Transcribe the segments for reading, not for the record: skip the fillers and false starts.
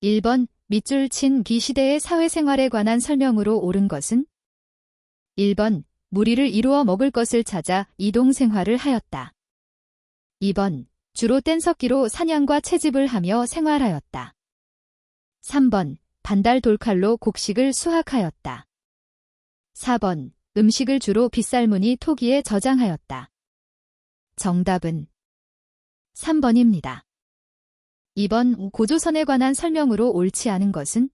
1번 밑줄 친 기시대의 사회생활에 관한 설명으로 옳은 것은 1번 무리를 이루어 먹을 것을 찾아 이동생활을 하였다. 2번 주로 뗀석기로 사냥과 채집을 하며 생활하였다. 3번 반달 돌칼로 곡식을 수확하였다. 4번 음식을 주로 빗살무늬 토기에 저장하였다. 정답은 3번입니다. 2번 고조선에 관한 설명으로 옳지 않은 것은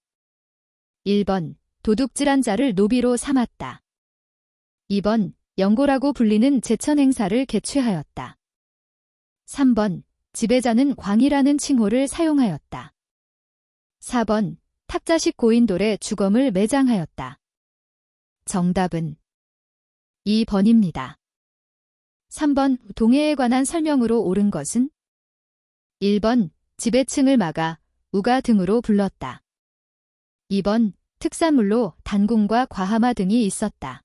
1번 도둑질한 자를 노비로 삼았다. 2번 영고라고 불리는 제천 행사를 개최하였다. 3번 지배자는 광이라는 칭호를 사용하였다. 4번 탁자식 고인돌에 주검을 매장하였다. 정답은 2번입니다. 3번 동해에 관한 설명으로 옳은 것은 1번 지배층을 막아 우가 등으로 불렀다. 2번 특산물로 단궁과 과하마 등이 있었다.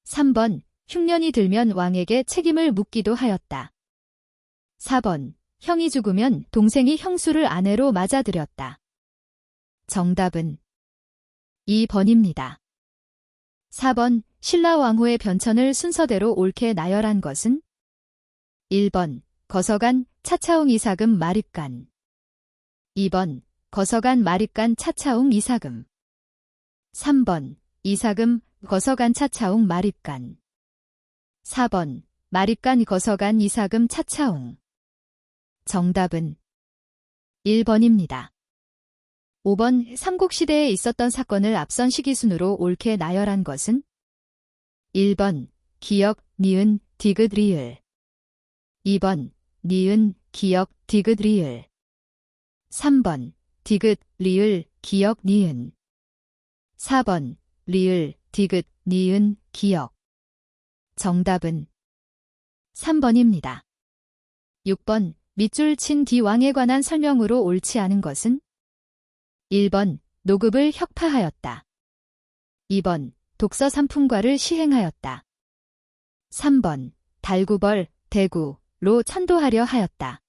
3번 흉년이 들면 왕에게 책임을 묻기도 하였다. 4번 형이 죽으면 동생이 형수를 아내로 맞아들였다. 정답은 2번입니다. 4번 신라 왕후의 변천을 순서대로 옳게 나열한 것은 1번 거서간 차차웅 이사금 마립간 2번 거서간 마립간 차차웅 이사금 3번 이사금 거서간 차차웅 마립간 4번 마립간 거서간 이사금 차차웅 정답은 1번입니다. 5번 삼국시대에 있었던 사건을 앞선 시기순으로 옳게 나열한 것은 1번 기역, 니은, 디귿, 리을 2번 니은, 기역, 디귿, 리을 3번 디귿, 리을, 기역, 니은 4번 리을, 디귿, 니은, 기역 정답은 3번입니다. 6번 밑줄 친 디왕에 관한 설명으로 옳지 않은 것은 1번 노급을 혁파하였다. 2번 독서 삼풍과를 시행하였다. 3번 달구벌, 대구로 천도하려 하였다.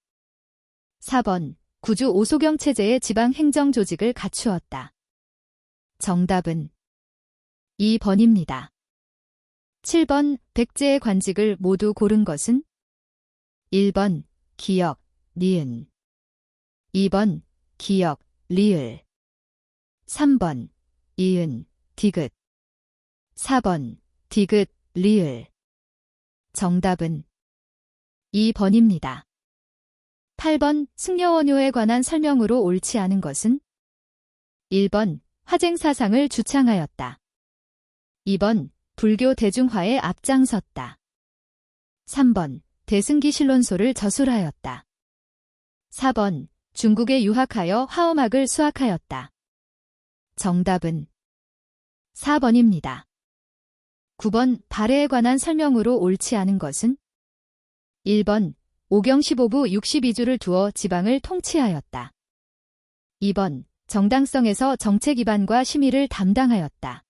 4번 구주 오소경 체제의 지방 행정 조직을 갖추었다. 정답은 2번입니다. 7번 백제의 관직을 모두 고른 것은 1번 기역, 니은 2번 기역, 리을 3번 이은, 디귿 4번 디귿, 리을 정답은 2번입니다. 8번 승려원효에 관한 설명으로 옳지 않은 것은 1번 화쟁사상을 주창하였다. 2번 불교 대중화에 앞장섰다. 3번 대승기실론소를 저술하였다. 4번 중국에 유학하여 화엄학을 수학하였다. 정답은 4번입니다. 9번 발해에 관한 설명으로 옳지 않은 것은 1번 오경 15부 62주를 두어 지방을 통치하였다. 2번 정당성에서 정책 기반과 심의를 담당하였다.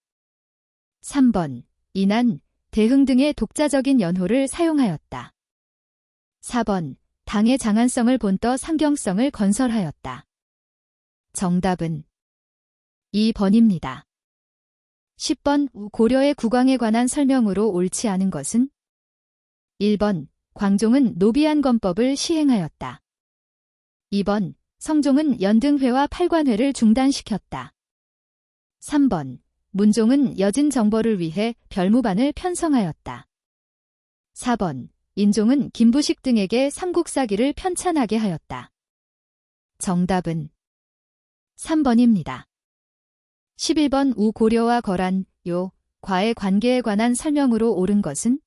3번 인안, 대흥 등의 독자적인 연호를 사용하였다. 4번 당의 장안성을 본떠 상경성을 건설하였다. 정답은 2번입니다. 10번 고려의 국왕에 관한 설명으로 옳지 않은 것은 1번 광종은 노비안 건법을 시행하였다. 2번 성종은 연등회와 팔관회를 중단시켰다. 3번 문종은 여진 정벌을 위해 별무반을 편성하였다. 4번 인종은 김부식 등에게 삼국사기를 편찬하게 하였다. 정답은 3번입니다. 11번 우고려와 거란, 요, 과의 관계에 관한 설명으로 옳은 것은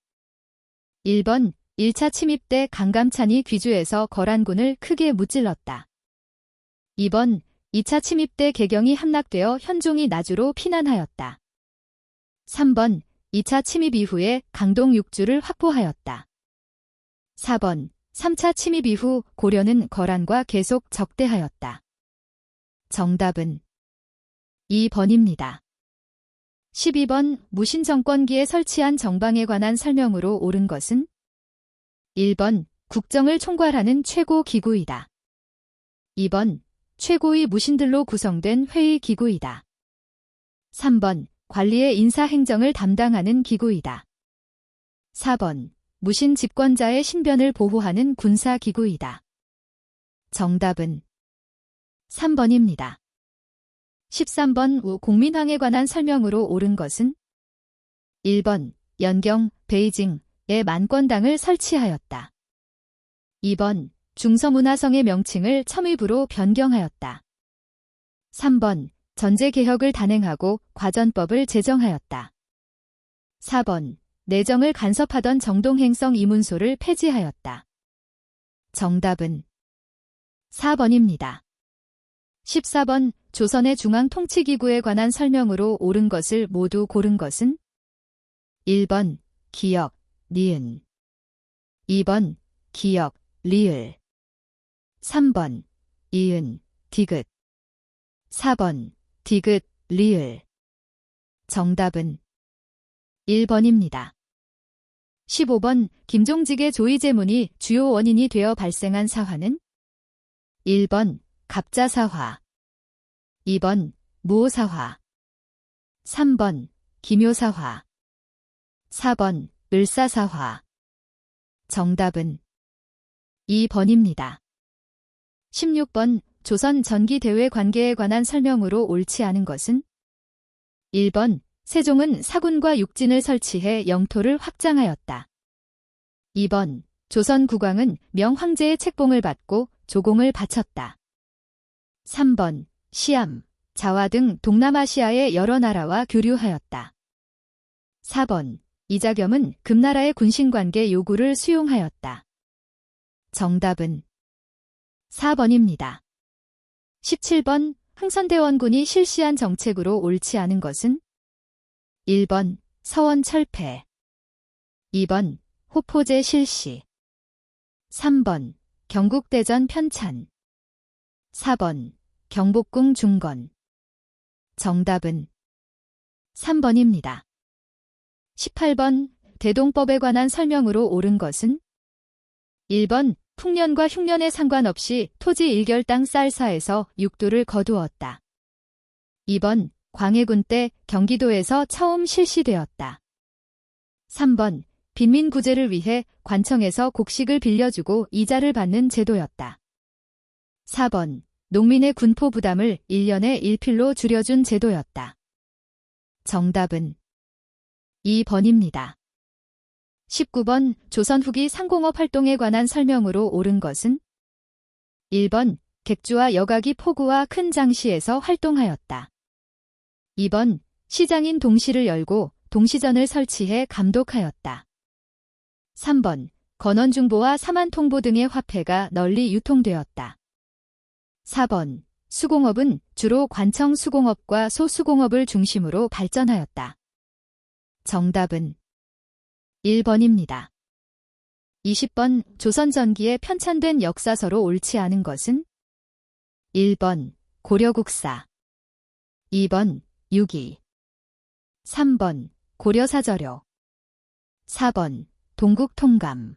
1번 1차 침입 때 강감찬이 귀주에서 거란군을 크게 무찔렀다. 2번 2차 침입 때 개경이 함락되어 현종이 나주로 피난하였다. 3번 2차 침입 이후에 강동 6주를 확보하였다. 4번 3차 침입 이후 고려는 거란과 계속 적대하였다. 정답은 2번입니다. 12번 무신정권기에 설치한 정방에 관한 설명으로 옳은 것은 1번 국정을 총괄하는 최고 기구이다. 2번 최고위 무신들로 구성된 회의 기구이다. 3번 관리의 인사 행정을 담당하는 기구이다. 4번 무신 집권자의 신변을 보호하는 군사 기구이다. 정답은 3번입니다. 13번 공민황에 관한 설명으로 옳은 것은 1번 연경, 베이징에 만권당을 설치하였다. 2번 중서문화성의 명칭을 첨의부로 변경하였다. 3번 전제개혁을 단행하고 과전법을 제정하였다. 4번 내정을 간섭하던 정동행성 이문소를 폐지하였다. 정답은 4번입니다. 14번 조선의 중앙통치기구에 관한 설명으로 옳은 것을 모두 고른 것은 1번 기역, 니은 2번 기역, 리을 3번 이은, 디귿 4번 디귿, 리을 정답은 1번입니다. 15번 김종직의 조의제문이 주요 원인이 되어 발생한 사화는 1번 갑자사화 2번 무오사화 3번 기묘사화 4번 을사사화 정답은 2번입니다. 16번 조선 전기대외 관계에 관한 설명으로 옳지 않은 것은 1번 세종은 사군과 육진을 설치해 영토를 확장하였다. 2번 조선 국왕은 명황제의 책봉을 받고 조공을 바쳤다. 3번 시암, 자와 등 동남아시아의 여러 나라와 교류하였다. 4번 이자겸은 금나라의 군신관계 요구를 수용하였다. 정답은 4번입니다. 17번 흥선대원군이 실시한 정책으로 옳지 않은 것은 1번 서원 철폐 2번 호포제 실시 3번 경국대전 편찬 4번 경복궁 중건 정답은 3번입니다. 18번 대동법에 관한 설명으로 옳은 것은 1번 풍년과 흉년에 상관없이 토지 일결당 쌀사에서 육두를 거두었다. 2번 광해군 때 경기도에서 처음 실시되었다. 3번 빈민구제를 위해 관청에서 곡식을 빌려주고 이자를 받는 제도였다. 4번 농민의 군포 부담을 1년에 1필로 줄여준 제도였다. 정답은 2번입니다. 19번 조선 후기 상공업 활동에 관한 설명으로 옳은 것은 1번 객주와 여각이 포구와 큰 장시에서 활동하였다. 2번 시장인 동시를 열고 동시전을 설치해 감독하였다. 3번 건원중보와 사만통보 등의 화폐가 널리 유통되었다. 4번 수공업은 주로 관청 수공업과 소수공업을 중심으로 발전하였다. 정답은 1번입니다. 20번 조선 전기에 편찬된 역사서로 옳지 않은 것은 1번 고려국사 2번 유기 3번 고려사저료 4번 동국통감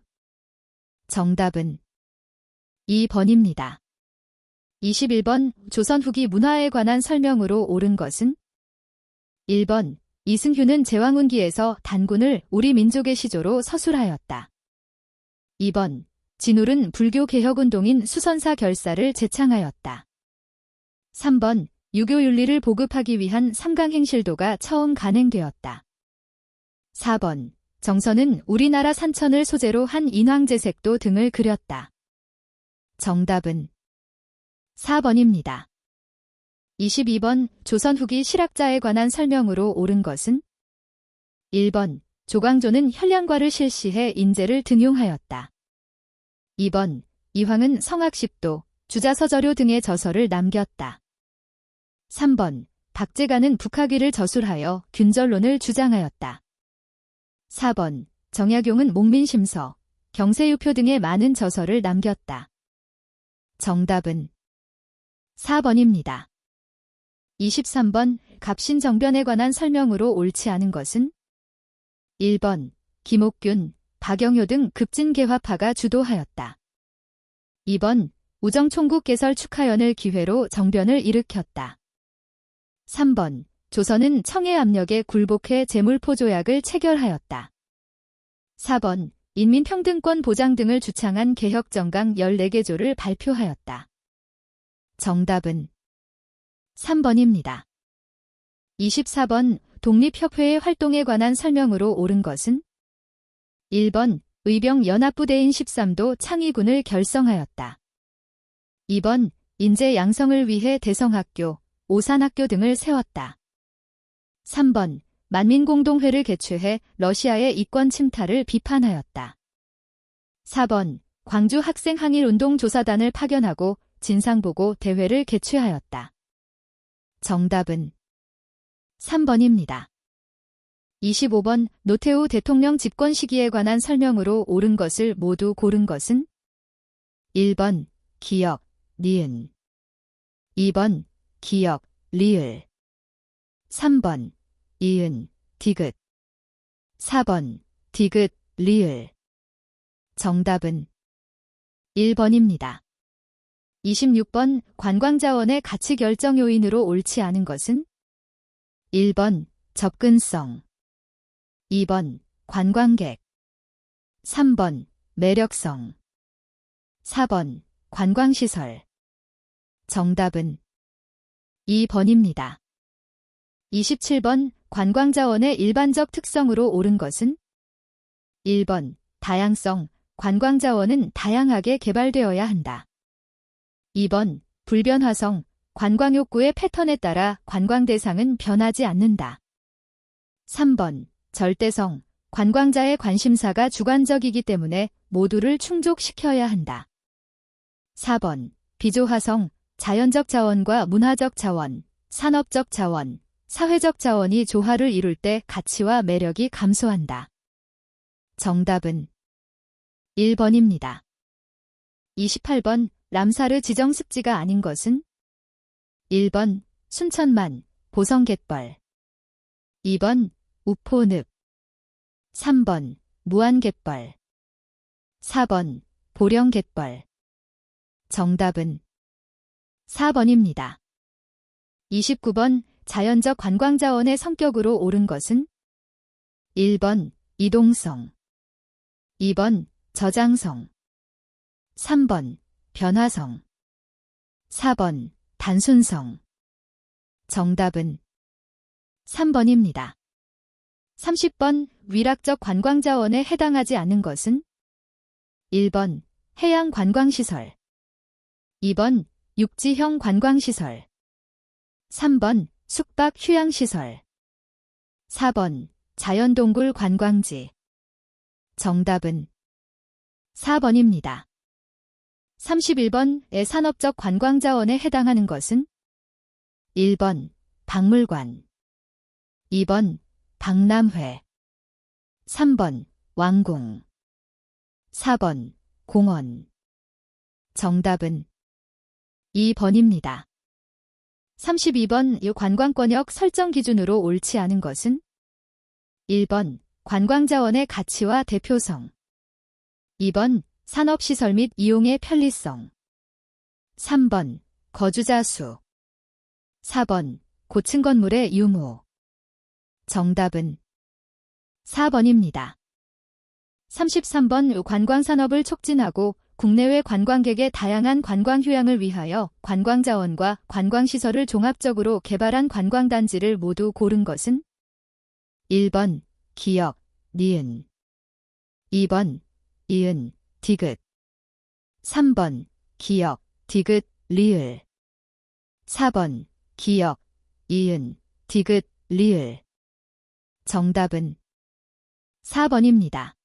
정답은 2번입니다. 21번 조선 후기 문화에 관한 설명으로 옳은 것은 1번 이승휴는 제왕운기에서 단군을 우리 민족의 시조로 서술하였다. 2번 진울은 불교 개혁운동인 수선사 결사를 제창하였다. 3번 유교윤리를 보급하기 위한 삼강행실도가 처음 간행되었다. 4번 정선은 우리나라 산천을 소재로 한 인왕제색도 등을 그렸다. 정답은 4번입니다. 22번 조선 후기 실학자에 관한 설명으로 옳은 것은 1번 조광조는 현량과를 실시해 인재를 등용하였다. 2번 이황은 성학십도, 주자서저료 등의 저서를 남겼다. 3번 박제가는 북학위를 저술하여 균절론을 주장하였다. 4번 정약용은 목민심서, 경세유표 등의 많은 저서를 남겼다. 정답은 4번입니다. 23번 갑신정변에 관한 설명으로 옳지 않은 것은 1번 김옥균, 박영효 등 급진개화파가 주도하였다. 2번 우정총국 개설 축하연을 기회로 정변을 일으켰다. 3번. 조선은 청해 압력에 굴복해 재물포조약을 체결하였다. 4번. 인민평등권 보장 등을 주창한 개혁정강 14개조를 발표하였다. 정답은 3번입니다. 24번. 독립협회의 활동에 관한 설명으로 옳은 것은? 1번. 의병연합부대인 13도 창의군을 결성하였다. 2번. 인재 양성을 위해 대성학교, 오산학교 등을 세웠다. 3번. 만민공동회를 개최해 러시아의 이권 침탈을 비판하였다. 4번. 광주 학생항일운동조사단을 파견하고 진상보고 대회를 개최하였다. 정답은 3번입니다. 25번. 노태우 대통령 집권 시기에 관한 설명으로 옳은 것을 모두 고른 것은? 1번. 기역, 니은. 2번. 기역, 리을. 3번. 이은, 디귿. 4번. 디귿, 리을. 정답은 1번입니다. 26번. 관광자원의 가치 결정 요인으로 옳지 않은 것은? 1번. 접근성. 2번. 관광객. 3번. 매력성. 4번. 관광시설. 정답은 2번입니다. 27번. 관광자원의 일반적 특성으로 옳은 것은? 1번. 다양성. 관광자원은 다양하게 개발되어야 한다. 2번. 불변화성. 관광욕구의 패턴에 따라 관광 대상은 변하지 않는다. 3번. 절대성. 관광자의 관심사가 주관적이기 때문에 모두를 충족시켜야 한다. 4번. 비조화성. 자연적 자원과 문화적 자원, 산업적 자원, 사회적 자원이 조화를 이룰 때 가치와 매력이 감소한다. 정답은 1번입니다. 28번. 람사르 지정습지가 아닌 것은? 1번. 순천만, 보성갯벌. 2번. 우포늪. 3번. 무안갯벌. 4번. 보령갯벌. 정답은 4번입니다. 29번. 자연적 관광자원의 성격으로 옳은 것은? 1번. 이동성. 2번. 저장성. 3번. 변화성. 4번. 단순성. 정답은 3번입니다. 30번. 위락적 관광자원에 해당하지 않는 것은? 1번. 해양 관광시설. 2번. 육지형 관광시설. 3번. 숙박 휴양시설. 4번. 자연동굴 관광지. 정답은 4번입니다. 31번의 산업적 관광자원에 해당하는 것은? 1번. 박물관. 2번. 박람회. 3번. 왕궁. 4번. 공원. 정답은 2번입니다. 32번. 이 관광권역 설정 기준으로 옳지 않은 것은? 1번. 관광자원의 가치와 대표성. 2번. 산업시설 및 이용의 편리성. 3번. 거주자 수. 4번. 고층 건물의 유무. 정답은 4번입니다. 33번. 관광산업을 촉진하고 국내외 관광객의 다양한 관광 휴양을 위하여 관광자원과 관광시설을 종합적으로 개발한 관광단지를 모두 고른 것은? 1번. 기역, 니은. 2번. 이은, 디귿. 3번. 기역, 디귿, 리을. 4번. 기역, 이은, 디귿, 리을. 정답은 4번입니다.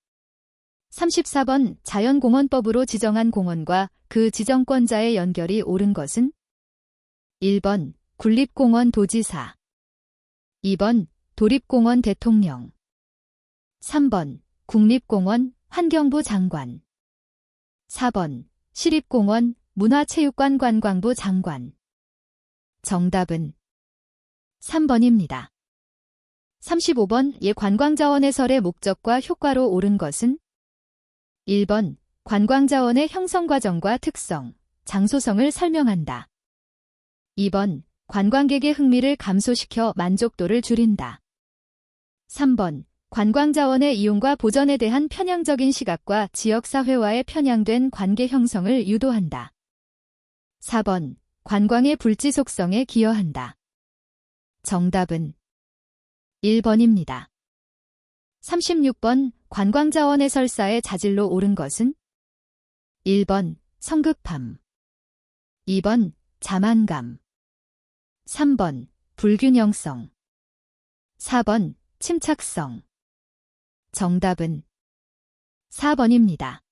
34번. 자연공원법으로 지정한 공원과 그 지정권자의 연결이 옳은 것은? 1번. 국립공원 도지사. 2번. 도립공원 대통령. 3번. 국립공원 환경부 장관. 4번. 시립공원 문화체육관 관광부 장관. 정답은 3번입니다. 35번. 관광자원 해설의 목적과 효과로 옳은 것은? 1번. 관광자원의 형성 과정과 특성, 장소성을 설명한다. 2번, 관광객의 흥미를 감소시켜 만족도를 줄인다. 3번, 관광자원의 이용과 보전에 대한 편향적인 시각과 지역사회와의 편향된 관계 형성을 유도한다. 4번, 관광의 불지 속성에 기여한다. 정답은 1번입니다. 36번, 관광자원 해설사의 자질로 옳은 것은? 1번, 성급함. 2번, 자만감. 3번, 불균형성. 4번, 침착성. 정답은 4번입니다.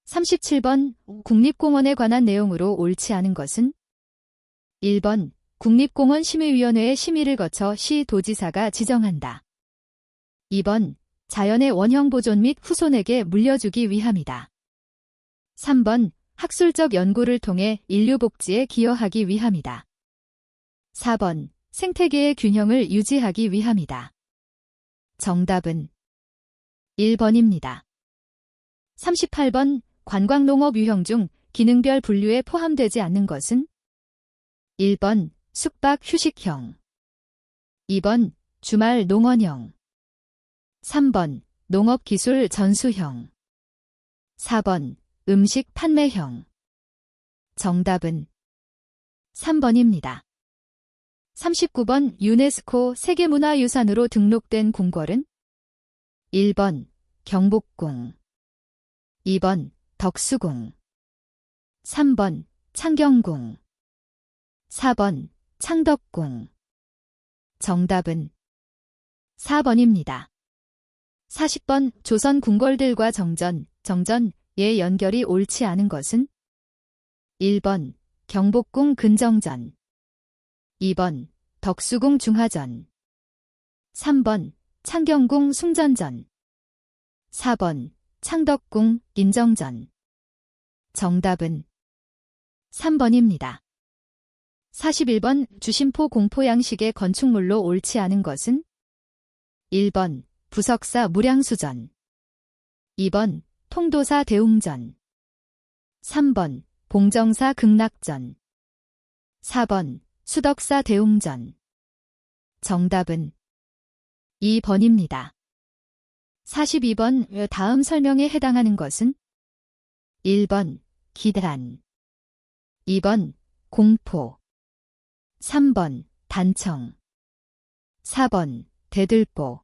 37번, 국립공원에 관한 내용으로 옳지 않은 것은? 1번, 국립공원 심의위원회의 심의를 거쳐 시도지사가 지정한다. 2번, 자연의 원형 보존 및 후손에게 물려주기 위함이다. 3번, 학술적 연구를 통해 인류 복지에 기여하기 위함이다. 4번, 생태계의 균형을 유지하기 위함이다. 정답은 1번입니다. 38번, 관광농업 유형 중 기능별 분류에 포함되지 않는 것은? 1번, 숙박 휴식형. 2번, 주말 농원형. 3번, 농업기술 전수형. 4번, 음식 판매형. 정답은 3번입니다. 39번, 유네스코 세계문화유산으로 등록된 궁궐은? 1번, 경복궁. 2번, 덕수궁. 3번, 창경궁. 4번, 창덕궁. 정답은 4번입니다. 40번, 조선 궁궐들과 정전의 연결이 옳지 않은 것은? 1번, 경복궁 근정전. 2번, 덕수궁 중화전. 3번, 창경궁 숭전전. 4번, 창덕궁 인정전. 정답은 3번입니다. 41번, 주심포 공포 양식의 건축물로 옳지 않은 것은? 1번, 부석사 무량수전. 2번, 통도사 대웅전. 3번, 봉정사 극락전. 4번, 수덕사 대웅전. 정답은 2번입니다. 42번, 다음 설명에 해당하는 것은? 1번, 기단. 2번, 공포. 3번, 단청. 4번, 대들보.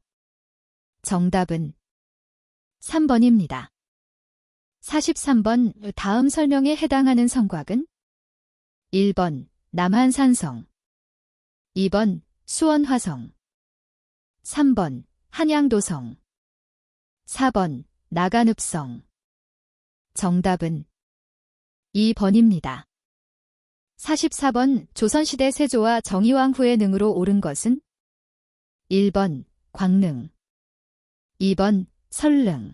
정답은 3번입니다. 43번, 다음 설명에 해당하는 성곽은? 1번, 남한산성. 2번, 수원화성. 3번, 한양도성. 4번, 나간읍성. 정답은 2번입니다. 44번, 조선시대 세조와 정의왕 후의 능으로 옳은 것은? 1번, 광능. 2번, 설릉.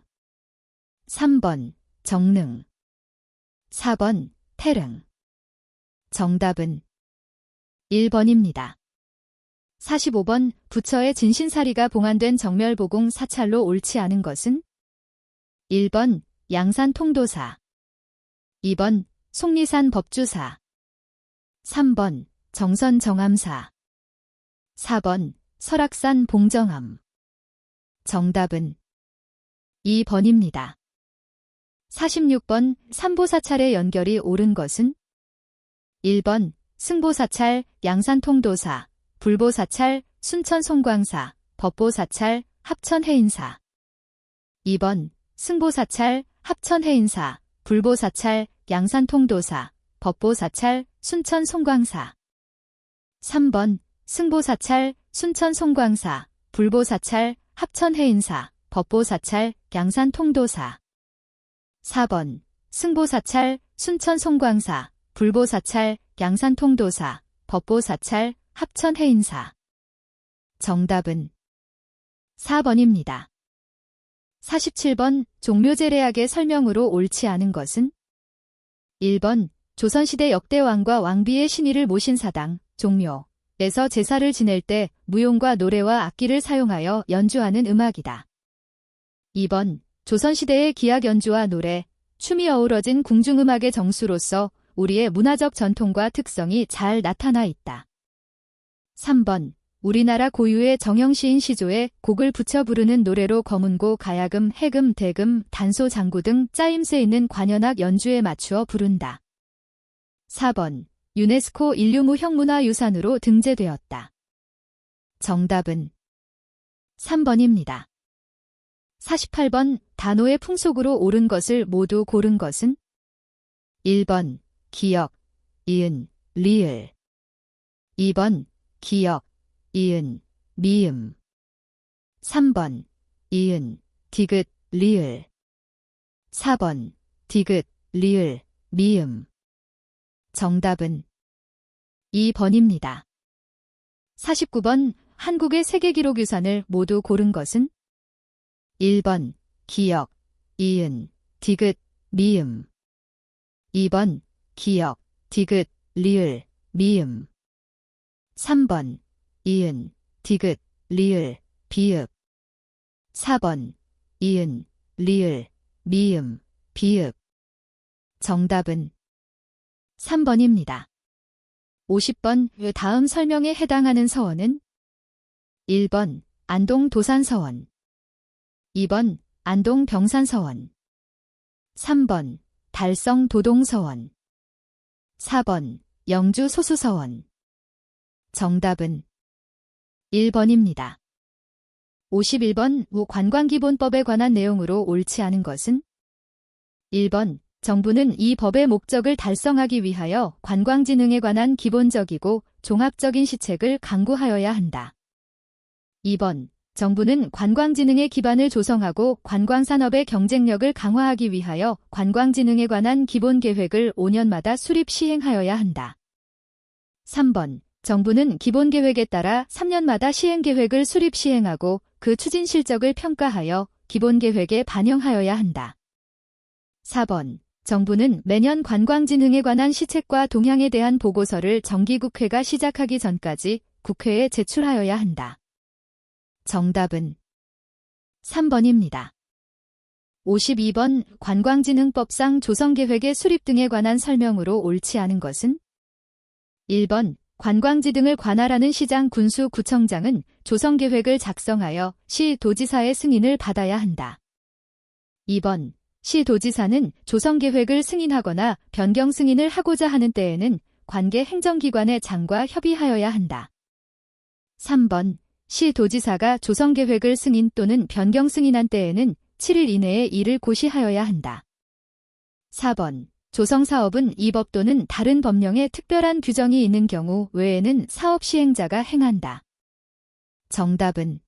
3번, 정릉. 4번, 태릉. 정답은 1번입니다. 45번, 부처의 진신사리가 봉안된 정멸보궁 사찰로 옳지 않은 것은? 1번, 양산 통도사. 2번, 속리산 법주사. 3번, 정선 정암사. 4번, 설악산 봉정암. 정답은 2번입니다. 46번, 삼보사찰의 연결이 옳은 것은? 1번, 승보사찰, 양산통도사. 불보사찰, 순천송광사, 법보사찰, 합천해인사. 2번, 승보사찰, 합천해인사, 불보사찰, 양산통도사, 법보사찰, 순천송광사. 3번, 승보사찰, 순천송광사, 불보사찰, 합천해인사, 법보사찰, 양산통도사. 4번, 승보사찰, 순천송광사, 불보사찰, 양산통도사, 법보사찰, 합천해인사. 정답은 4번입니다. 47번, 종묘제례학의 설명으로 옳지 않은 것은? 1번, 조선시대 역대 왕과 왕비의 신의를 모신 사당, 종묘에서 제사를 지낼 때 무용과 노래와 악기를 사용하여 연주하는 음악이다. 2번, 조선시대의 기악 연주와 노래, 춤이 어우러진 궁중음악의 정수로서 우리의 문화적 전통과 특성이 잘 나타나 있다. 3번. 우리나라 고유의 정형시인 시조에 곡을 붙여 부르는 노래로 거문고, 가야금, 해금, 대금, 단소, 장구 등 짜임새 있는 관현악 연주에 맞추어 부른다. 4번. 유네스코 인류무형문화유산으로 등재되었다. 정답은 3번입니다. 48번. 단오의 풍속으로 옳은 것을 모두 고른 것은? 1번. 기역, 이은, 리을. 2번. 기역, 이은, 미음. 3번. 이은, 디귿, 리을. 4번. 디귿, 리을, 미음. 정답은 2번입니다. 49번. 한국의 세계기록유산을 모두 고른 것은? 1번. 기역, 이은, 디귿, 미음. 2번. 기역, 디귿, 리을, 미음. 3번. 이은, 디귿, 리을, 비읍. 4번. 이은, 리을, 미음, 비읍. 정답은 3번입니다. 50번. 다음 설명에 해당하는 서원은? 1번. 안동 도산서원. 2번. 안동 병산서원. 3번. 달성 도동서원. 4번. 영주 소수서원. 정답은 1번입니다. 51번. 관광기본법에 관한 내용으로 옳지 않은 것은? 1번. 정부는 이 법의 목적을 달성하기 위하여 관광진흥에 관한 기본적이고 종합적인 시책을 강구하여야 한다. 2번. 정부는 관광진흥의 기반을 조성하고 관광산업의 경쟁력을 강화하기 위하여 관광진흥에 관한 기본계획을 5년마다 수립 시행하여야 한다. 3번. 정부는 기본계획에 따라 3년마다 시행계획을 수립 시행하고 그 추진 실적을 평가하여 기본계획에 반영하여야 한다. 4번. 정부는 매년 관광진흥에 관한 시책과 동향에 대한 보고서를 정기국회가 시작하기 전까지 국회에 제출하여야 한다. 정답은 3번입니다. 52번. 관광진흥법상 조성계획의 수립 등에 관한 설명으로 옳지 않은 것은? 1번. 관광지 등을 관할하는 시장, 군수, 구청장은 조성계획을 작성하여 시, 도지사의 승인을 받아야 한다. 2번. 시, 도지사는 조성계획을 승인하거나 변경 승인을 하고자 하는 때에는 관계 행정기관의 장과 협의하여야 한다. 3번. 시, 도지사가 조성계획을 승인 또는 변경 승인한 때에는 7일 이내에 이를 고시하여야 한다. 4번. 조성사업은 이 법 또는 다른 법령에 특별한 규정이 있는 경우 외에는 사업 시행자가 행한다. 정답은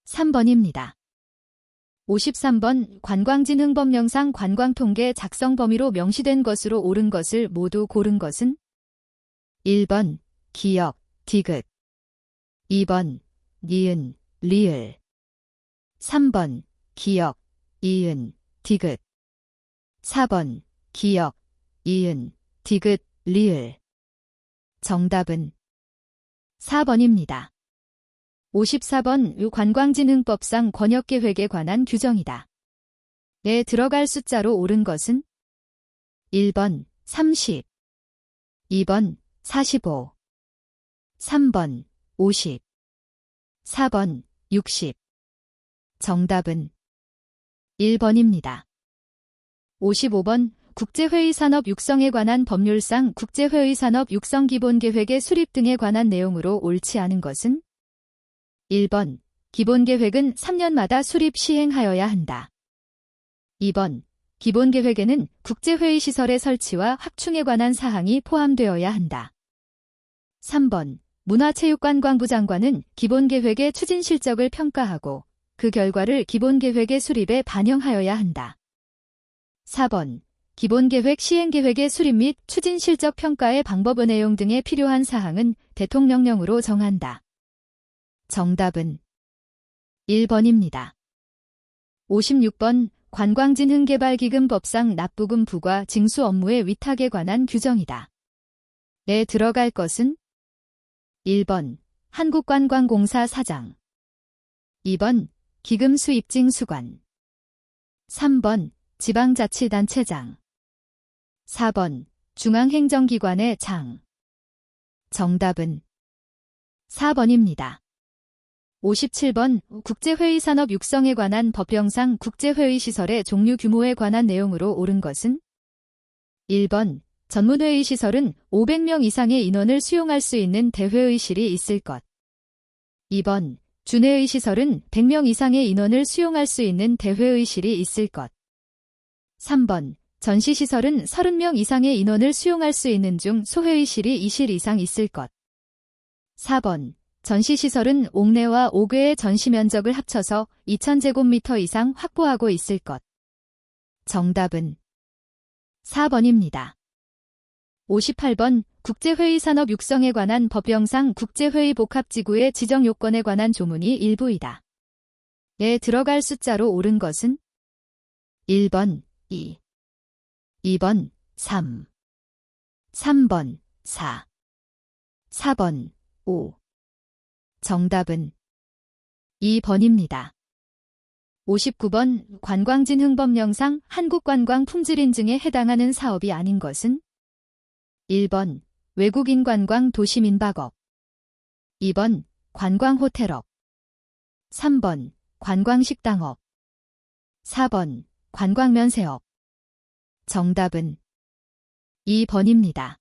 3번입니다. 53번. 관광진흥법령상 관광통계 작성 범위로 명시된 것으로 옳은 것을 모두 고른 것은? 1번. 기역, 디귿. 2번. 니은, 리을. 3번. 기역, 이은, 디귿. 4번. 기역, 이은, 디귿, 리을. 정답은 4번입니다. 54번. 관광진흥법상 권역계획에 관한 규정이다. 에 들어갈 숫자로 옳은 것은? 1번 30, 2번 45, 3번 50, 4번 60. 정답은 1번입니다. 55번. 국제회의 산업 육성에 관한 법률상 국제회의 산업 육성 기본계획의 수립 등에 관한 내용으로 옳지 않은 것은? 1번. 기본계획은 3년마다 수립 시행하여야 한다. 2번. 기본계획에는 국제회의 시설의 설치와 확충에 관한 사항이 포함되어야 한다. 3번. 문화체육관광부 장관은 기본계획의 추진 실적을 평가하고 그 결과를 기본계획의 수립에 반영하여야 한다. 4번. 기본계획 시행계획의 수립 및 추진 실적 평가의 방법의 내용 등에 필요한 사항은 대통령령으로 정한다. 정답은 1번입니다. 56번. 관광진흥개발기금법상 납부금 부과 징수 업무의 위탁에 관한 규정이다. 에 들어갈 것은? 1번. 한국관광공사 사장. 2번. 기금 수입징수관. 3번. 지방자치단체장. 4번. 중앙행정기관의 장. 정답은 4번입니다. 57번 국제회의 산업 육성에 관한 법령상 국제회의 시설의 종류 규모에 관한 내용으로 옳은 것은 1번 전문회의 시설은 500명 이상의 인원을 수용할 수 있는 대회의실이 있을 것. 2번 준회의 시설은 100명 이상의 인원을 수용할 수 있는 대회의실이 있을 것. 3번 전시시설은 30명 이상의 인원을 수용할 수 있는 중 소회의실이 2실 이상 있을 것. 4번 전시시설은 옥내와 5궤의 전시 면적을 합쳐서 2000제곱미터 이상 확보하고 있을 것. 정답은 4번입니다. 58번 국제회의 산업 육성에 관한 법령상 국제회의 복합지구의 지정 요건에 관한 조문이 일부이다. 에 들어갈 숫자로 옳은 것은 1번 2, 2번 3, 3번 4, 4번 5. 정답은 2번입니다. 59번 관광진흥법령상 한국관광품질인증에 해당하는 사업이 아닌 것은 1번 외국인 관광 도시민박업, 2번 관광호텔업, 3번 관광식당업, 4번 관광면세업. 정답은 2번입니다.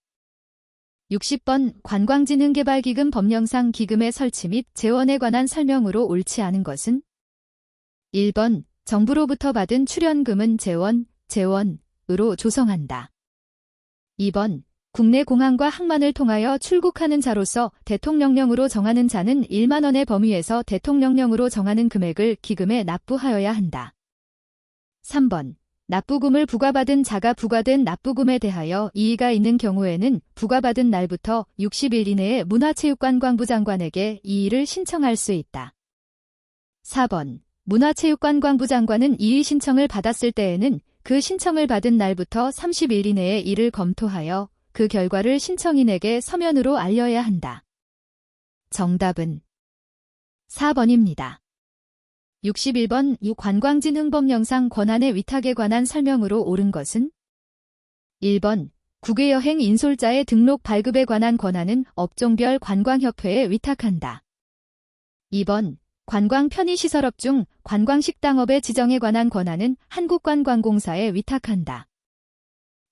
60번 관광진흥개발기금 법령상 기금의 설치 및 재원에 관한 설명으로 옳지 않은 것은 1번 정부로부터 받은 출연금은 재원으로 조성한다. 2번 국내 공항과 항만을 통하여 출국하는 자로서 대통령령으로 정하는 자는 1만 원의 범위에서 대통령령으로 정하는 금액을 기금에 납부하여야 한다. 3번 납부금을 부과받은 자가 부과된 납부금에 대하여 이의가 있는 경우에는 부과받은 날부터 60일 이내에 문화체육관광부 장관에게 이의를 신청할 수 있다. 4번 문화체육관광부 장관은 이의 신청을 받았을 때에는 그 신청을 받은 날부터 30일 이내에 이를 검토하여 그 결과를 신청인에게 서면으로 알려야 한다. 정답은 4번입니다. 61번 관광진흥법령상 권한의 위탁에 관한 설명으로 옳은 것은 1번 국외여행 인솔자의 등록 발급에 관한 권한은 업종별 관광협회에 위탁한다. 2번 관광 편의시설업 중 관광식당업의 지정에 관한 권한은 한국관광공사에 위탁한다.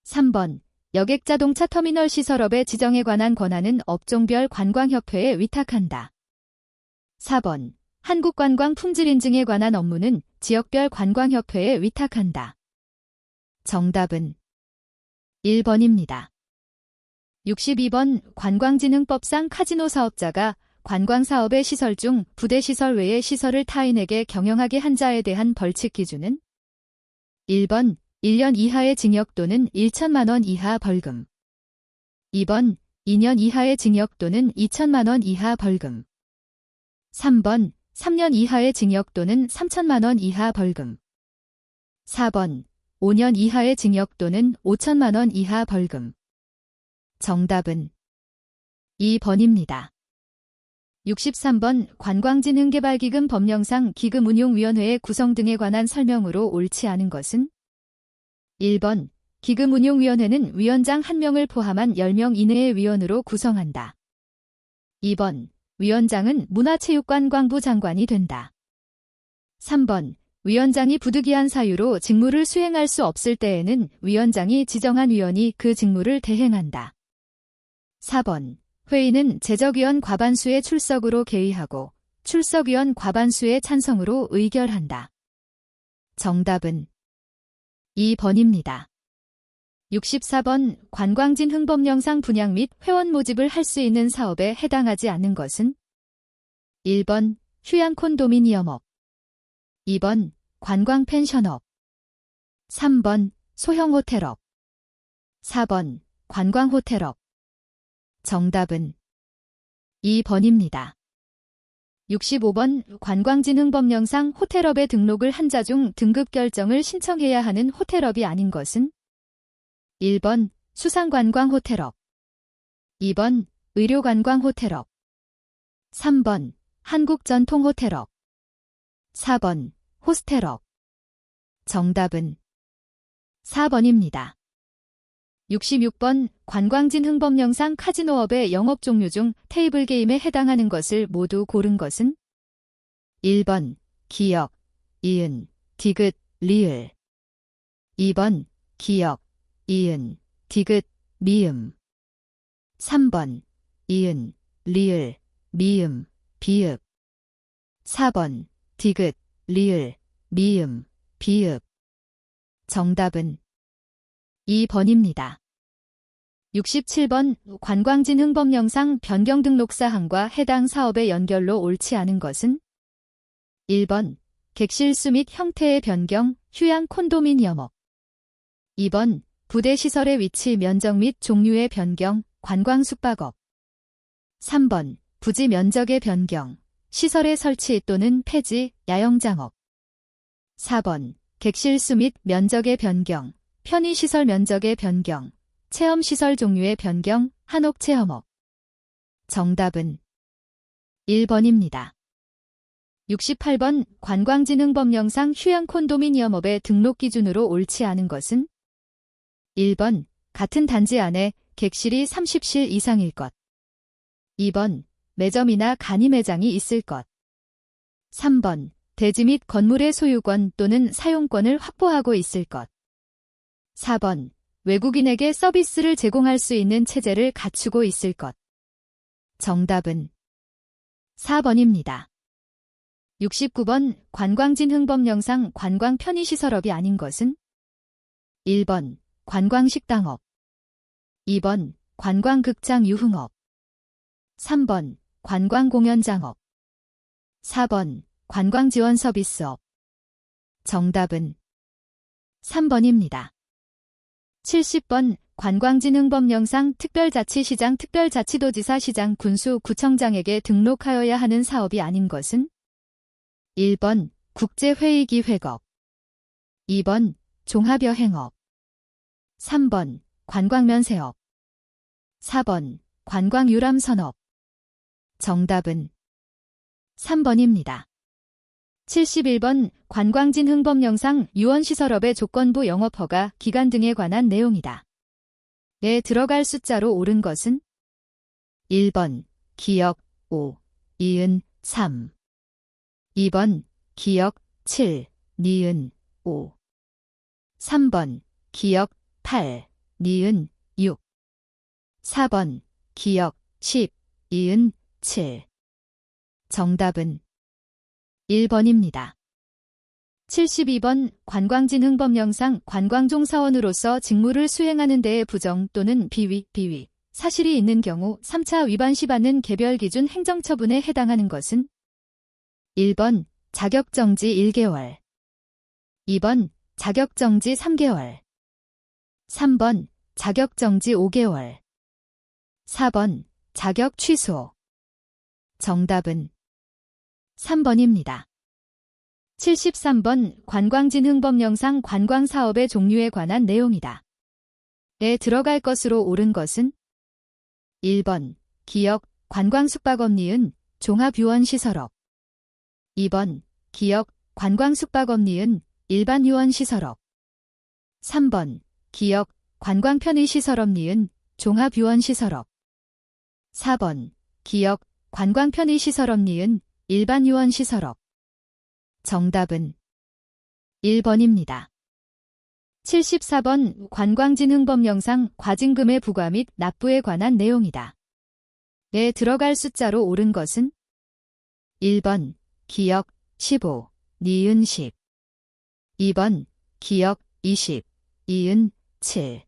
3번 여객자동차 터미널 시설업의 지정에 관한 권한은 업종별 관광협회에 위탁한다. 4번 한국관광품질인증에 관한 업무는 지역별 관광협회에 위탁한다. 정답은 1번입니다. 62번 관광진흥법상 카지노 사업자가 관광사업의 시설 중 부대시설 외의 시설을 타인에게 경영하게 한 자에 대한 벌칙 기준은 1번 1년 이하의 징역 또는 1천만 원 이하 벌금, 2번 2년 이하의 징역 또는 2천만 원 이하 벌금, 3번 3년 이하의 징역 또는 3천만 원 이하 벌금, 4번 5년 이하의 징역 또는 5천만 원 이하 벌금. 정답은 2번입니다. 63번 관광진흥개발기금 법령상 기금운용위원회의 구성 등에 관한 설명으로 옳지 않은 것은 1번 기금운용위원회는 위원장 1명을 포함한 10명 이내의 위원으로 구성한다. 2번 위원장은 문화체육관광부 장관이 된다. 3번 위원장이 부득이한 사유로 직무를 수행할 수 없을 때에는 위원장이 지정한 위원이 그 직무를 대행한다. 4번 회의는 제적위원 과반수의 출석으로 개의하고 출석위원 과반수의 찬성으로 의결한다. 정답은 2번입니다. 64번 관광진흥법령상 분양 및 회원 모집을 할 수 있는 사업에 해당하지 않는 것은 1번 휴양 콘도미니엄업, 2번 관광 펜션업, 3번 소형 호텔업, 4번 관광 호텔업. 정답은 2번입니다. 65번 관광진흥법령상 호텔업에 등록을 한 자 중 등급 결정을 신청해야 하는 호텔업이 아닌 것은 1번 수상관광호텔업, 2번 의료관광호텔업, 3번 한국전통호텔업, 4번 호스텔업. 정답은 4번입니다. 66번 관광진 흥법영상 카지노업의 영업 종류 중 테이블 게임에 해당하는 것을 모두 고른 것은 1번 기역, 이은, 디귿, 리을 2번 기역, 이은, 디귿, 미음 3번 이은, 리을, 미음, 비읍 4번 디귿, 리을, 미음, 비읍 정답은 2번입니다. 67번 관광진 흥법영상 변경 등록사항과 해당 사업의 연결로 옳지 않은 것은 1번 객실수 및 형태의 변경, 휴양 콘도미니엄업 2번 부대시설의 위치 면적 및 종류의 변경, 관광 숙박업 3번 부지 면적의 변경, 시설의 설치 또는 폐지, 야영장업 4번 객실수 및 면적의 변경, 편의시설 면적의 변경, 체험시설 종류의 변경, 한옥체험업 정답은 1번입니다. 68번 관광진흥법령상 휴양 콘도미니엄업의 등록 기준으로 옳지 않은 것은 1번 같은 단지 안에 객실이 30실 이상일 것 2번 매점이나 간이 매장이 있을 것 3번 대지 및 건물의 소유권 또는 사용권을 확보하고 있을 것 4번 외국인에게 서비스를 제공할 수 있는 체제를 갖추고 있을 것 정답은 4번입니다. 69번 관광진흥법령상 관광 편의시설업이 아닌 것은 1번 관광식당업 2번 관광극장 유흥업 3번 관광공연장업 4번 관광지원서비스업 정답은 3번입니다. 70번 관광진흥법령상 특별자치시장 특별자치도지사 시장 군수 구청장에게 등록하여야 하는 사업이 아닌 것은 1번 국제회의기획업 2번 종합여행업 3번 관광면세업 4번 관광유람선업 정답은 3번입니다. 71번 관광진흥법령상 유원시설업의 조건부 영업허가 기간 등에 관한 내용이다. 에 들어갈 숫자로 옳은 것은 1번 기역 5, 이은 3 2번 기역 7, 니은 5 3번 기역 8, 니은 6 4번 기역 10, 이은 7 정답은 1번입니다. 72번 관광진흥법령상 관광종사원으로서 직무를 수행하는 데에 부정 또는 비위, 사실이 있는 경우 3차 위반 시 받는 개별기준 행정처분에 해당하는 것은 1번 자격정지 1개월 2번 자격정지 3개월 3번 자격정지 5개월 4번 자격 취소 정답은 3번입니다. 73번 관광진흥법령상 관광사업의 종류에 관한 내용이다. 에 들어갈 것으로 옳은 것은 1번 기역 관광숙박업 니은 종합유원시설업 2번 기역 관광숙박업 니은 일반유원시설업 3번 기역 관광편의시설업 니은 종합유원시설업 4번 기역 관광편의시설업 니은 일반유원시설업 정답은 1번입니다. 74번 관광진흥법령상 과징금의 부과 및 납부에 관한 내용이다. 에 들어갈 숫자로 옳은 것은 1번 기역 15, 니은 10 2번 기역 20, 이은 7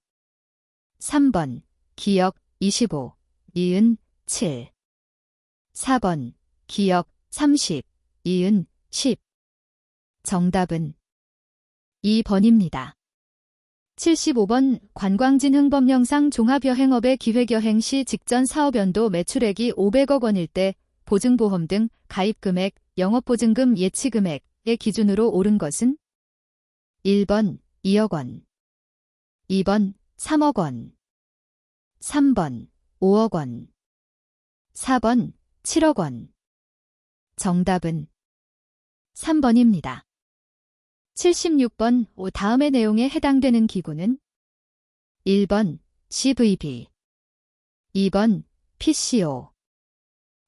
3번 기역 25, 니은 7 4번 기역 30, 이은 10 정답은 2번입니다. 75번 관광진흥법령상 종합여행업의 기획여행 시 직전 사업연도 매출액이 500억 원일 때 보증보험 등 가입금액, 영업보증금 예치금액의 기준으로 옳은 것은 1번 2억 원 2번 3억 원 3번 5억 원 4번 7억 원 정답은 3번입니다. 76번 다음의 내용에 해당되는 기구는 1번 CVB. 2번 PCO.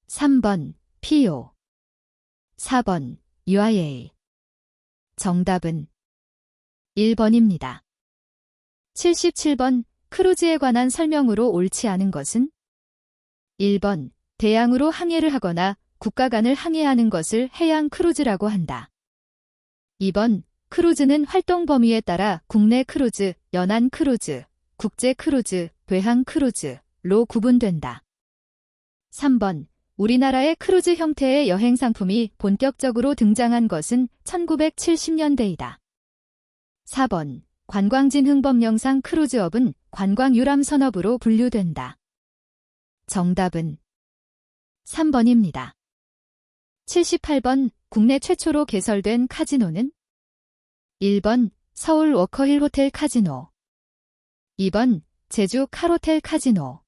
3번 PO. 4번 UIA. 정답은 1번입니다. 77번 크루즈에 관한 설명으로 옳지 않은 것은 1번 대양으로 항해를 하거나 국가 간을 항해하는 것을 해양 크루즈라고 한다. 2번 크루즈는 활동 범위에 따라 국내 크루즈, 연안 크루즈, 국제 크루즈, 외항 크루즈로 구분된다. 3번 우리나라의 크루즈 형태의 여행 상품이 본격적으로 등장한 것은 1970년대이다. 4번 관광진흥법령상 크루즈업은 관광유람선업으로 분류된다. 정답은 3번입니다. 78번 국내 최초로 개설된 카지노는 1번 서울 워커힐 호텔 카지노. 2번 제주 칼호텔 카지노.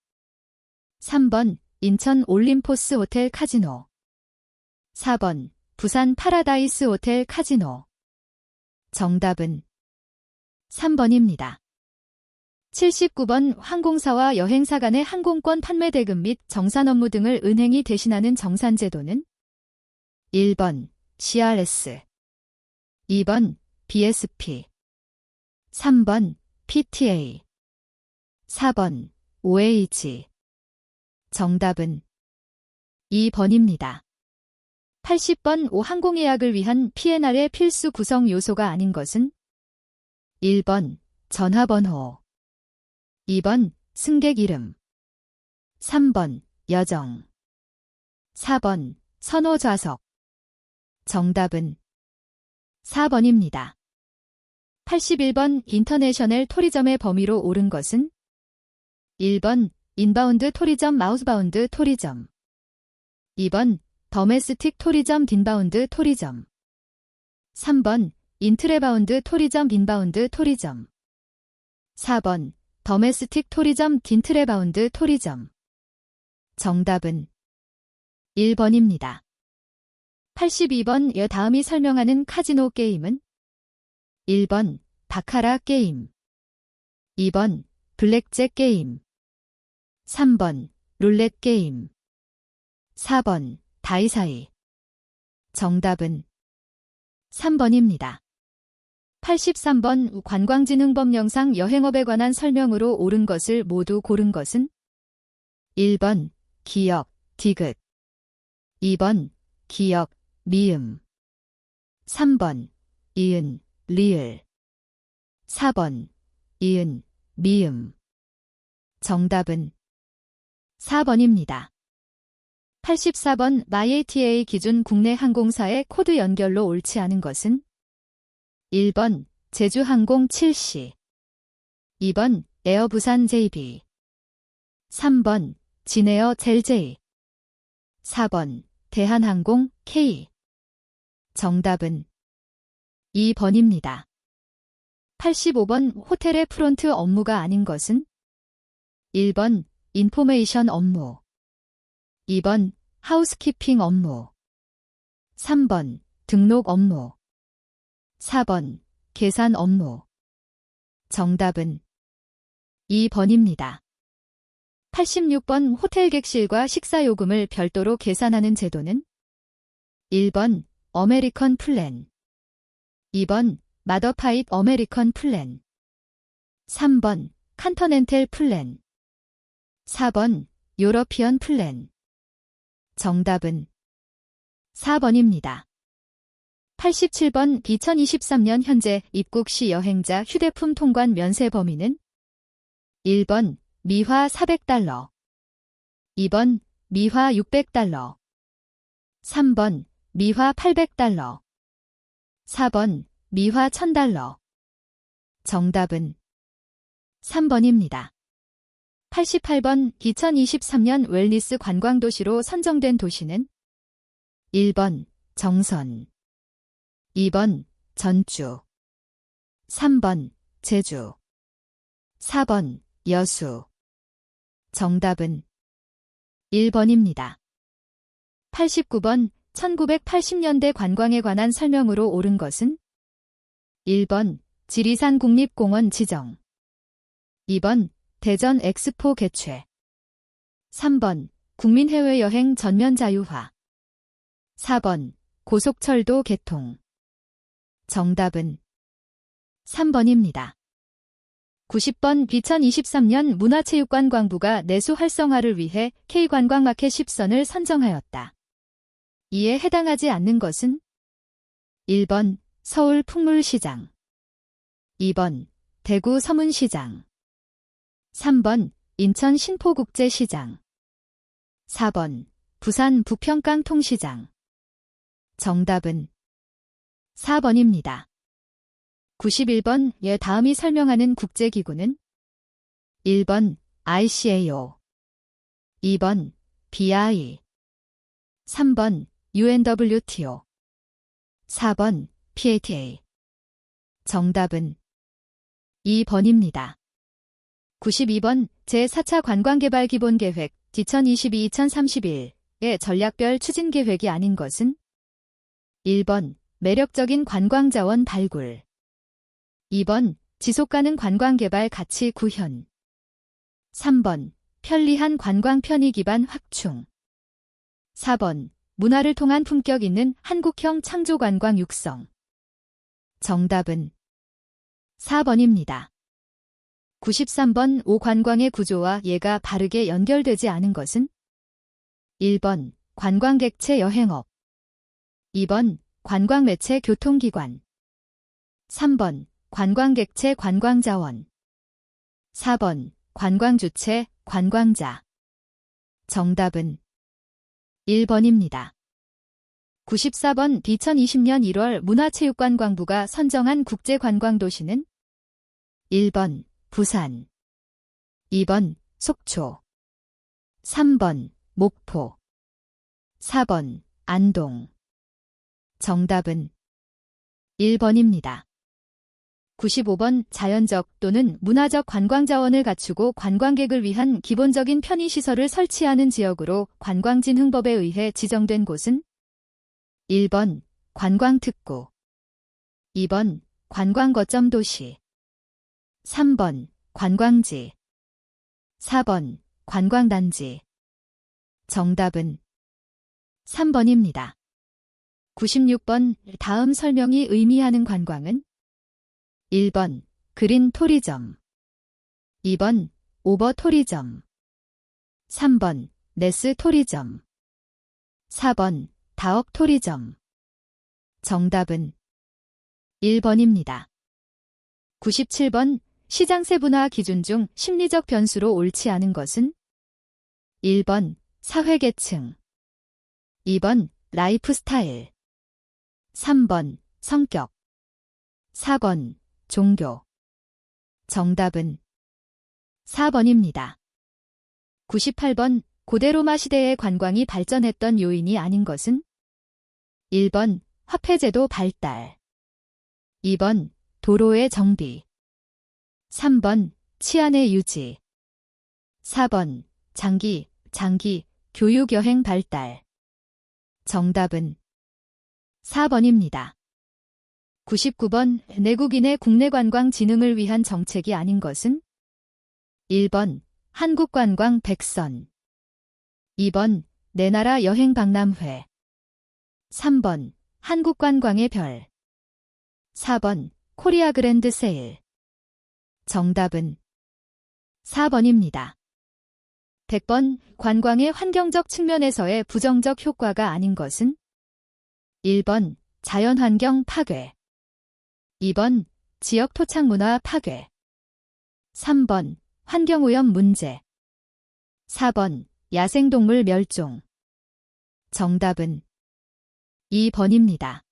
3번 인천 올림포스 호텔 카지노. 4번 부산 파라다이스 호텔 카지노. 정답은 3번입니다. 79번 항공사와 여행사 간의 항공권 판매 대금 및 정산 업무 등을 은행이 대신하는 정산제도는 1번 CRS. 2번 BSP. 3번 PTA. 4번 OAG. 정답은 2번입니다. 80번 항공예약을 위한 PNR의 필수 구성 요소가 아닌 것은 1번 전화번호. 2번 승객 이름. 3번 여정. 4번 선호 좌석. 정답은 4번입니다. 81번 인터내셔널 토리점의 범위로 옳은 것은 1번 인바운드 토리점 마우스바운드 토리점. 2번 더메스틱 토리점 딘바운드 토리점. 3번 인트레바운드 토리점 인바운드 토리점. 4번 더메스틱 토리점 딘트레바운드 토리점. 정답은 1번입니다. 82번 다음이 설명하는 카지노 게임은 1번 바카라 게임. 2번 블랙잭 게임. 3번 룰렛 게임. 4번 다이사이. 정답은 3번입니다. 83번 관광진흥법령상 여행업에 관한 설명으로 옳은 것을 모두 고른 것은 1번 기역, 디귿. 2번 기역, 미음. 3번 이은, 리을. 4번 이은, 미음. 정답은 4번입니다. 84번 MyATA 기준 국내 항공사의 코드 연결로 옳지 않은 것은 1번 제주항공 7C. 2번 에어부산 JB. 3번 진에어 젤J. 4번 대한항공 K. 정답은 2번입니다. 85번 호텔의 프론트 업무가 아닌 것은 1번 인포메이션 업무. 2번 하우스키핑 업무. 3번 등록 업무. 4번 계산 업무. 정답은 2번입니다. 86번 호텔 객실과 식사요금을 별도로 계산하는 제도는 1번 어메리컨 플랜. 2번 마더파잇 어메리컨 플랜. 3번 컨티넨탈 플랜. 4번 유러피언 플랜. 정답은 4번입니다. 87번 2023년 현재 입국 시 여행자 휴대폰 통관 면세 범위는 1번 미화 400달러. 2번 미화 600달러. 3번 미화 800달러. 4번 미화 1000달러. 정답은 3번입니다. 88번 2023년 웰니스 관광도시로 선정된 도시는 1번 정선. 2번 전주. 3번 제주. 4번 여수. 정답은 1번입니다. 89번 1980년대 관광에 관한 설명으로 옳은 것은 1번 지리산 국립공원 지정. 2번 대전 엑스포 개최. 3번 국민 해외여행 전면 자유화. 4번 고속철도 개통. 정답은 3번입니다. 90번 2023년 문화체육관광부가 내수 활성화를 위해 K관광마켓 10선을 선정하였다. 이에 해당하지 않는 것은 1번 서울 풍물시장, 2번 대구 서문시장, 3번 인천 신포국제시장, 4번 부산 부평깡통시장. 정답은 4번입니다. 91번 다음이 설명하는 국제기구는 1번 ICAO, 2번 BI, 3번 UNWTO, 4번 PATA. 정답은 2번입니다. 92번 제4차 관광개발기본계획 2022-2031의 전략별 추진계획이 아닌 것은 1번 매력적인 관광자원 발굴, 2번 지속가능 관광개발 가치 구현, 3번 편리한 관광 편의 기반 확충, 4번 문화를 통한 품격 있는 한국형 창조관광 육성. 정답은 4번입니다. 93번 5관광의 구조와 예가 바르게 연결되지 않은 것은 1번 관광객체 여행업, 2번 관광매체 교통기관, 3번 관광객체 관광자원, 4번 관광주체 관광자. 정답은 1번입니다. 94번 2020년 1월 문화체육관광부가 선정한 국제관광도시는 1번 부산, 2번 속초, 3번 목포, 4번 안동. 정답은 1번입니다. 95번 자연적 또는 문화적 관광자원을 갖추고 관광객을 위한 기본적인 편의시설을 설치하는 지역으로 관광진흥법에 의해 지정된 곳은 1번 관광특구, 2번 관광거점 도시, 3번 관광지, 4번 관광단지. 정답은 3번입니다. 96번 다음 설명이 의미하는 관광은 1번 그린 토리점, 2번 오버 토리점, 3번 네스 토리점, 4번 다억 토리점. 정답은 1번입니다. 97번 시장 세분화 기준 중 심리적 변수로 옳지 않은 것은 1번 사회계층, 2번 라이프 스타일, 3번 성격, 4번 종교. 정답은 4번입니다. 98번 고대 로마 시대의 관광이 발전했던 요인이 아닌 것은 1번 화폐제도 발달, 2번 도로의 정비, 3번 치안의 유지, 4번 장기 교육여행 발달. 정답은 4번입니다. 99번 내국인의 국내 관광 진흥을 위한 정책이 아닌 것은 1번 한국관광 100선, 2번 내 나라 여행 박람회, 3번 한국관광의 별, 4번 코리아 그랜드 세일. 정답은 4번입니다. 100번 관광의 환경적 측면에서의 부정적 효과가 아닌 것은 1번 자연환경 파괴, 2번 지역 토착문화 파괴, 3번 환경오염 문제, 4번 야생동물 멸종. 정답은 2번입니다.